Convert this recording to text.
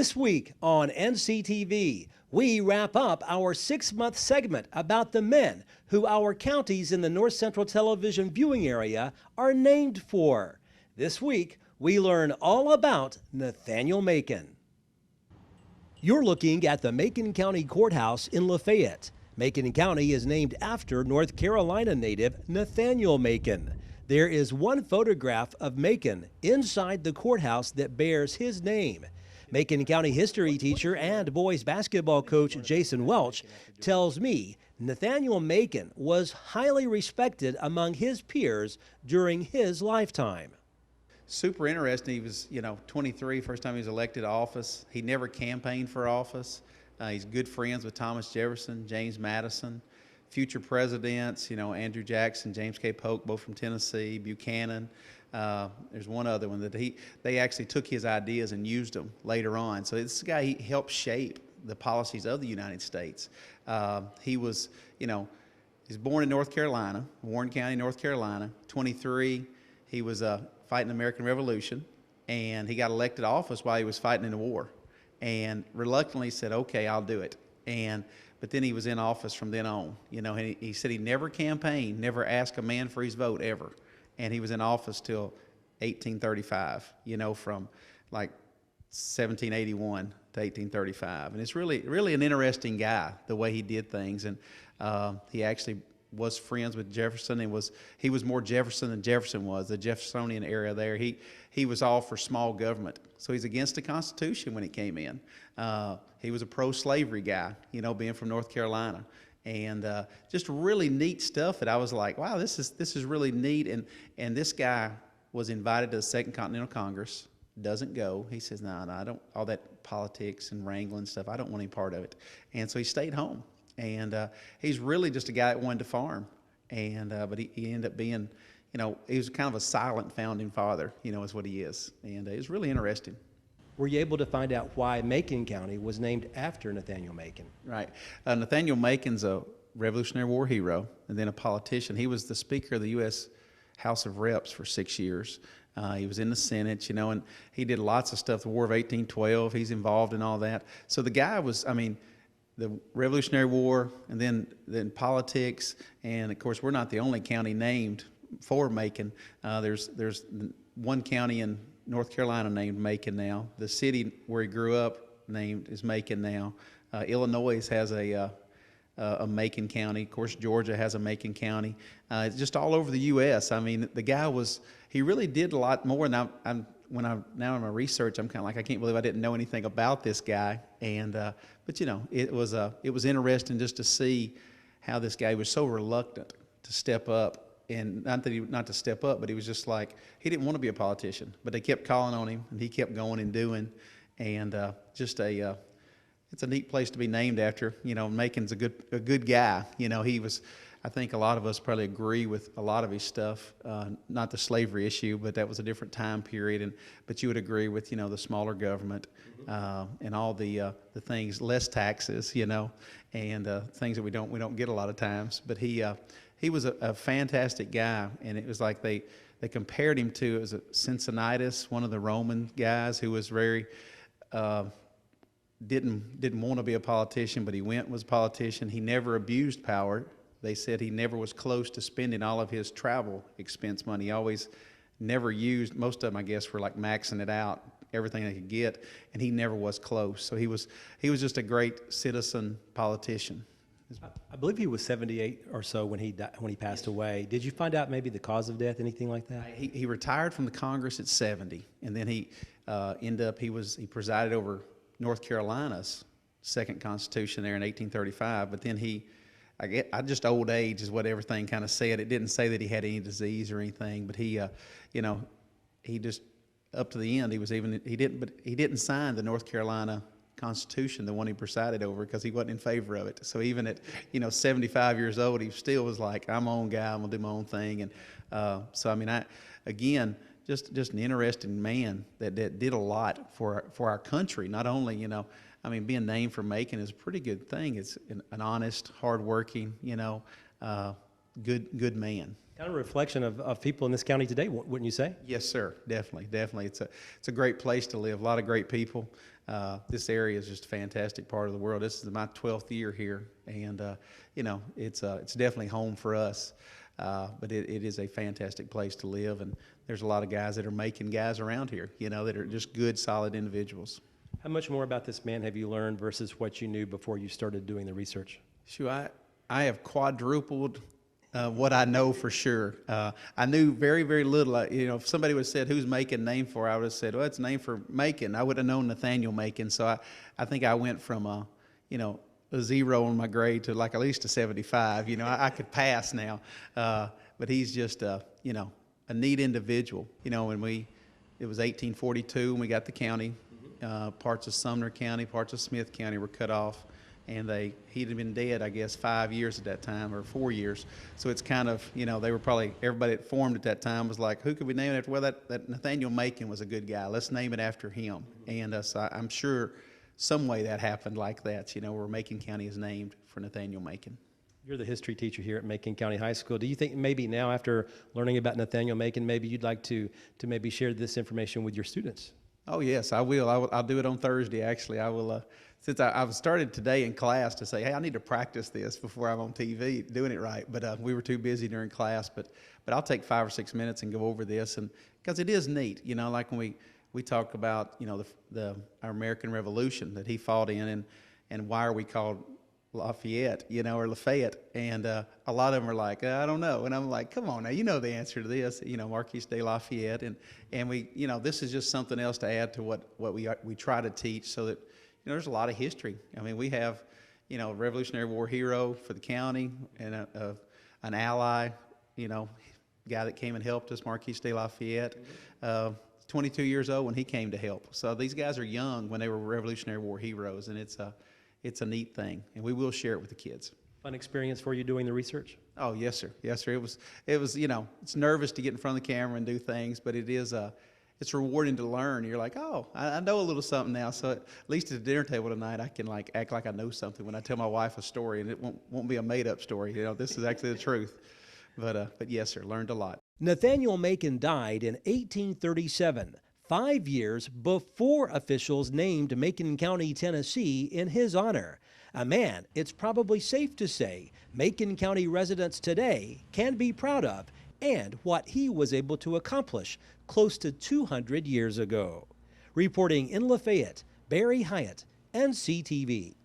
This week on NCTV, we wrap up our 6-month segment about the men who our counties in the North Central television viewing area are named for. This week, we learn all about NathanielMacon. You're looking at the Macon County Courthouse in Lafayette. Macon County is named after North Carolina native NathanielMacon. There is one photograph of Macon inside the courthouse that bears his name. Macon County history teacher and boys basketball coach Jason Welch tells me NathanielMacon was highly respected among his peers during his lifetime. Super interesting. He was, 23, first time he was elected to office. He never campaigned for office. He's good friends with Thomas Jefferson, James Madison, future presidents, Andrew Jackson, James K. Polk, both from Tennessee, Buchanan. There's one other one that they actually took his ideas and used them later on. So this guy, he helped shape the policies of the United States. He was, he's born in North Carolina, Warren County, North Carolina. 23, he was fighting the American Revolution, and he got elected to office while he was fighting in the war, and reluctantly said, "Okay, I'll do it." But then he was in office from then on. And he said he never campaigned, never asked a man for his vote ever. And he was in office till 1835, from like 1781 to 1835. And it's really an interesting guy, the way he did things. And he actually was friends with Jefferson, and he was more Jefferson than Jefferson was, the Jeffersonian era there. He was all for small government. So he's against the Constitution when he came in. He was a pro-slavery guy, being from North Carolina. And just really neat stuff that I was like, wow, this is really neat. And this guy was invited to the Second Continental Congress, doesn't go. He says, no, I don't, all that politics and wrangling stuff, I don't want any part of it. And so he stayed home. And he's really just a guy that wanted to farm. And but he ended up being, he was kind of a silent founding father, is what he is. And it was really interesting. Were you able to find out why Macon County was named after NathanielMacon? Right. NathanielMacon's a Revolutionary War hero and then a politician. He was the Speaker of the U.S. House of Reps for 6 years. He was in the Senate, and he did lots of stuff, the War of 1812. He's involved in all that. So the guy was, the Revolutionary War and then politics. And, of course, we're not the only county named for Macon. There's one county in North Carolina named Macon now. The city where he grew up is Macon now. Illinois has a Macon County. Of course, Georgia has a Macon County. It's just all over the U.S. The guy he really did a lot more. Now in my research, I'm kind of like, I can't believe I didn't know anything about this guy. But it was interesting just to see how this guy was so reluctant to step up. And not to step up, but he was just like, he didn't want to be a politician, but they kept calling on him, and he kept going and doing. And it's a neat place to be named after. Macon's a good guy. I think a lot of us probably agree with a lot of his stuff, not the slavery issue, but that was a different time period. But you would agree with, the smaller government, and all the things, less taxes, and things that we don't get a lot of times. But he was a fantastic guy, and it was like they compared him to, as a Cincinnatus, one of the Roman guys who was very didn't want to be a politician, but he was a politician. He never abused power. They said he never was close to spending all of his travel expense money. He always never used, most of them, I guess, were like maxing it out, everything they could get, and he never was close. So he was just a great citizen politician. I believe he was 78 or so when he passed away. Did you find out maybe the cause of death, anything like that? He retired from the Congress at 70, and then he presided over North Carolina's second Constitution there in 1835. But then just old age is what everything kind of said. It didn't say that he had any disease or anything, but he just up to the end he didn't sign the North Carolina Constitution, the one he presided over, because he wasn't in favor of it. So even at 75 years old, he still was like, I'm my own guy, I'm gonna do my own thing. And just an interesting man that did a lot for our country. Not only being named for Macon is a pretty good thing. It's an honest, hardworking, good man. Kind of a reflection of people in this county today, wouldn't you say? Yes, sir. Definitely. It's a great place to live. A lot of great people. This area is just a fantastic part of the world. This is my 12th year here, and it's definitely home for us. But it is a fantastic place to live, and there's a lot of guys that are making guys around here, that are just good, solid individuals. How much more about this man have you learned versus what you knew before you started doing the research? Sure, I have quadrupled what I know for sure. I knew very, very little. If somebody would have said, who's Macon named for, I would have said, well, it's named for Macon. I would have known NathanielMacon. So I think I went from, a 0 on my grade to like at least a 75. I could pass now. But he's just, a neat individual. When it was 1842 when we got the county, parts of Sumner County, parts of Smith County were cut off. And he'd have been dead, I guess, 5 years at that time, or 4 years. So it's kind of, they were probably, everybody that formed at that time was like, who could we name it after? Well, that NathanielMacon was a good guy. Let's name it after him. And so I'm sure some way that happened like that, where Macon County is named for NathanielMacon. You're the history teacher here at Macon County High School. Do you think maybe now, after learning about NathanielMacon, maybe you'd like to maybe share this information with your students? Oh, yes, I will. I'll do it on Thursday, actually. I will, since I've started today in class to say, hey, I need to practice this before I'm on TV doing it right. But we were too busy during class. But I'll take 5 or 6 minutes and go over this, and because it is neat, like when we talk about, our American Revolution that he fought in, and why are we called Lafayette, or Lafayette, and a lot of them are like, I don't know, and I'm like, come on now, you know the answer to this, Marquis de Lafayette, and we, this is just something else to add to what we try to teach, so that there's a lot of history. I mean, we have, a Revolutionary War hero for the county, and an ally, guy that came and helped us, Marquis de Lafayette. 22 years old when he came to help. So these guys are young when they were Revolutionary War heroes, and it's a neat thing, and we will share it with the kids. Fun experience for you doing the research? Oh, yes, sir. Yes, sir. It was. It's nervous to get in front of the camera and do things, but it's rewarding to learn. You're like, oh, I know a little something now. So at least at the dinner table tonight, I can act like I know something when I tell my wife a story, and it won't be a made-up story. This is actually the truth. But yes, sir, learned a lot. NathanielMacon died in 1837, 5 years before officials named Macon County, Tennessee, in his honor. A man it's probably safe to say Macon County residents today can be proud of, and what he was able to accomplish close to 200 years ago. Reporting in Lafayette, Barry Hyatt, NCTV.